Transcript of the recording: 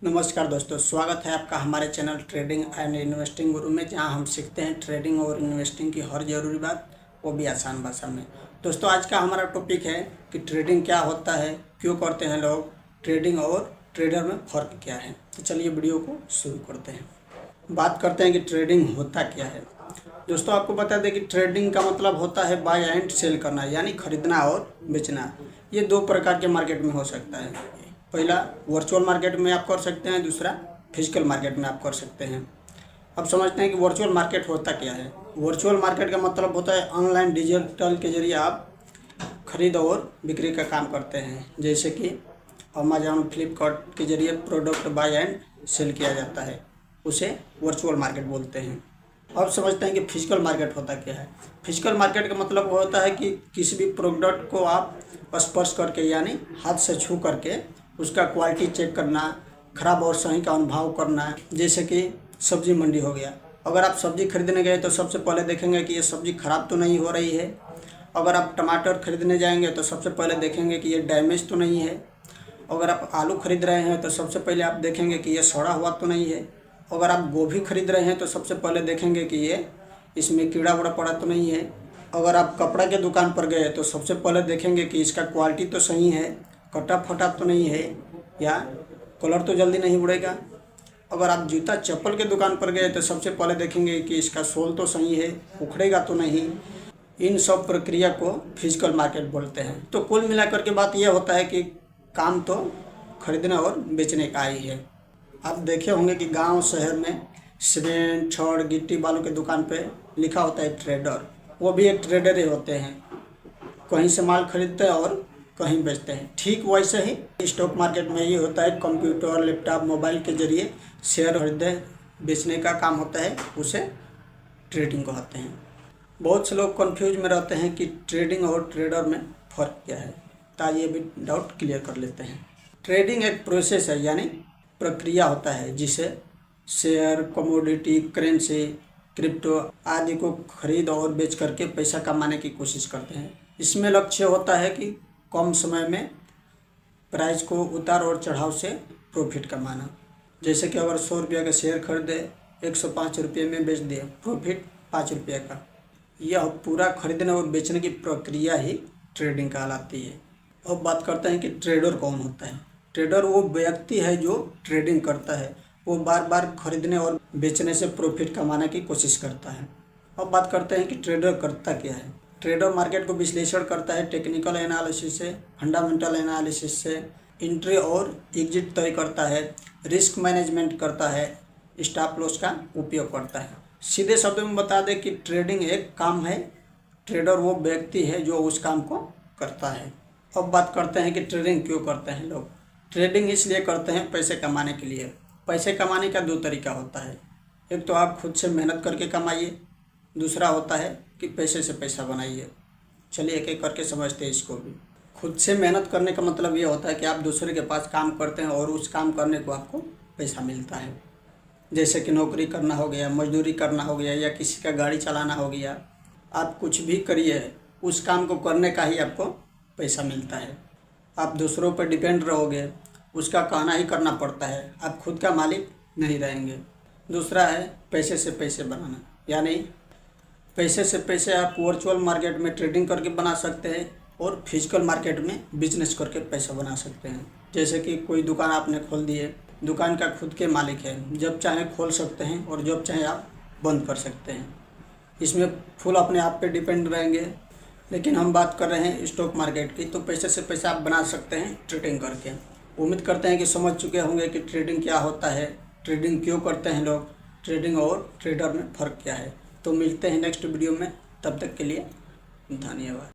नमस्कार दोस्तों, स्वागत है आपका हमारे चैनल ट्रेडिंग एंड इन्वेस्टिंग गुरु में, जहां हम सीखते हैं ट्रेडिंग और इन्वेस्टिंग की हर ज़रूरी बात, वो भी आसान भाषा में। दोस्तों, आज का हमारा टॉपिक है कि ट्रेडिंग क्या होता है, क्यों करते हैं लोग, ट्रेडिंग और ट्रेडर में फ़र्क क्या है। तो चलिए वीडियो को शुरू करते हैं। बात करते हैं कि ट्रेडिंग होता क्या है। दोस्तों, आपको बता दें कि ट्रेडिंग का मतलब होता है बाय एंड सेल करना, यानी खरीदना और बेचना। ये दो प्रकार के मार्केट में हो सकता है। पहला वर्चुअल मार्केट में आप कर सकते हैं, दूसरा फिजिकल मार्केट में आप कर सकते हैं। अब समझते हैं कि वर्चुअल मार्केट होता क्या है। वर्चुअल मार्केट का मतलब होता है ऑनलाइन डिजिटल के जरिए आप खरीद और बिक्री का काम करते हैं, जैसे कि अमेजॉन, फ्लिपकार्ट के जरिए प्रोडक्ट बाय एंड सेल किया जाता है, उसे वर्चुअल मार्केट बोलते हैं। अब समझते हैं कि फिजिकल मार्केट होता क्या है। फिजिकल मार्केट का मतलब होता है कि किसी भी प्रोडक्ट को आप स्पर्श करके, यानी हाथ से छू करके उसका क्वालिटी चेक करना, ख़राब और सही का अनुभव करना। जैसे कि सब्ज़ी मंडी हो गया, अगर आप सब्ज़ी खरीदने गए तो सबसे पहले देखेंगे कि ये सब्ज़ी ख़राब तो नहीं हो रही है। अगर आप टमाटर खरीदने जाएंगे तो सबसे पहले देखेंगे कि ये डैमेज तो नहीं है। अगर आप आलू खरीद रहे हैं तो सबसे पहले आप देखेंगे कि ये सड़ा हुआ तो नहीं है। अगर आप गोभी खरीद रहे हैं तो सबसे पहले देखेंगे कि ये इसमें कीड़ा वड़ा पड़ा तो नहीं है। अगर आप कपड़ा के दुकान पर गए तो सबसे पहले देखेंगे कि इसका क्वालिटी तो सही है, कटा फटा तो नहीं है, या कलर तो जल्दी नहीं उड़ेगा। अगर आप जूता चप्पल के दुकान पर गए तो सबसे पहले देखेंगे कि इसका सोल तो सही है, उखड़ेगा तो नहीं। इन सब प्रक्रिया को फिजिकल मार्केट बोलते हैं। तो कुल मिलाकर के बात यह होता है कि काम तो खरीदने और बेचने का ही है। आप देखे होंगे कि गांव शहर में सीमेंट, छड़, गिट्टी, बालू के दुकान पे लिखा होता है ट्रेडर। वो भी एक ट्रेडर ही होते हैं, कहीं से माल खरीदते हैं और कहीं बेचते हैं। ठीक वैसे ही स्टॉक मार्केट में ये होता है, कंप्यूटर, लैपटॉप, मोबाइल के जरिए शेयर खरीदने बेचने का काम होता है, उसे ट्रेडिंग कहते हैं। बहुत से लोग कंफ्यूज में रहते हैं कि ट्रेडिंग और ट्रेडर में फ़र्क क्या है, ताकि ये भी डाउट क्लियर कर लेते हैं। ट्रेडिंग एक प्रोसेस है, यानी प्रक्रिया होता है जिसे शेयर, कमोडिटी, करेंसी, क्रिप्टो आदि को खरीद और बेच करके पैसा कमाने की कोशिश करते हैं। इसमें लक्ष्य होता है कि कम समय में प्राइस को उतार और चढ़ाव से प्रॉफिट कमाना। जैसे कि अगर 100 रुपये का शेयर खरीदे, 105 रुपये में बेच दिए, प्रॉफिट 5 रुपये का। यह पूरा खरीदने और बेचने की प्रक्रिया ही ट्रेडिंग कहलाती है। अब बात करते हैं कि ट्रेडर कौन होता है। ट्रेडर वो व्यक्ति है जो ट्रेडिंग करता है, वो बार बार खरीदने और बेचने से प्रॉफिट कमाने की कोशिश करता है। अब बात करते हैं कि ट्रेडर करता क्या है। ट्रेडर मार्केट को विश्लेषण करता है, टेक्निकल एनालिसिस से, फंडामेंटल एनालिसिस से, एंट्री और एग्जिट तय करता है, रिस्क मैनेजमेंट करता है, स्टॉप लॉस का उपयोग करता है। सीधे शब्दों में बता दें कि ट्रेडिंग एक काम है, ट्रेडर वो व्यक्ति है जो उस काम को करता है। अब बात करते हैं कि ट्रेडिंग क्यों करते हैं लोग। ट्रेडिंग इसलिए करते हैं पैसे कमाने के लिए। पैसे कमाने का दो तरीका होता है, एक तो आप खुद से मेहनत करके कमाइए, दूसरा होता है कि पैसे से पैसा बनाइए। चलिए एक एक करके समझते हैं इसको भी। खुद से मेहनत करने का मतलब ये होता है कि आप दूसरे के पास काम करते हैं और उस काम करने को आपको पैसा मिलता है। जैसे कि नौकरी करना हो गया, मजदूरी करना हो गया, या किसी का गाड़ी चलाना हो गया। आप कुछ भी करिए, उस काम को करने का ही आपको पैसा मिलता है। आप दूसरों पर डिपेंड रहोगे, उसका कहना ही करना पड़ता है, आप खुद का मालिक नहीं रहेंगे। दूसरा है पैसे से पैसे बनाना, यानी पैसे से पैसे आप वर्चुअल मार्केट में ट्रेडिंग करके बना सकते हैं और फिजिकल मार्केट में बिजनेस करके पैसा बना सकते हैं। जैसे कि कोई दुकान आपने खोल दी है, दुकान का खुद के मालिक है, जब चाहे खोल सकते हैं और जब चाहे आप बंद कर सकते हैं। इसमें फुल अपने आप पे डिपेंड रहेंगे। लेकिन हम बात कर रहे हैं स्टॉक मार्केट की, तो पैसे से पैसा आप बना सकते हैं ट्रेडिंग करके। उम्मीद करते हैं कि समझ चुके होंगे कि ट्रेडिंग क्या होता है, ट्रेडिंग क्यों करते हैं लोग, ट्रेडिंग और ट्रेडर में फ़र्क क्या है। तो मिलते हैं नेक्स्ट वीडियो में, तब तक के लिए धन्यवाद।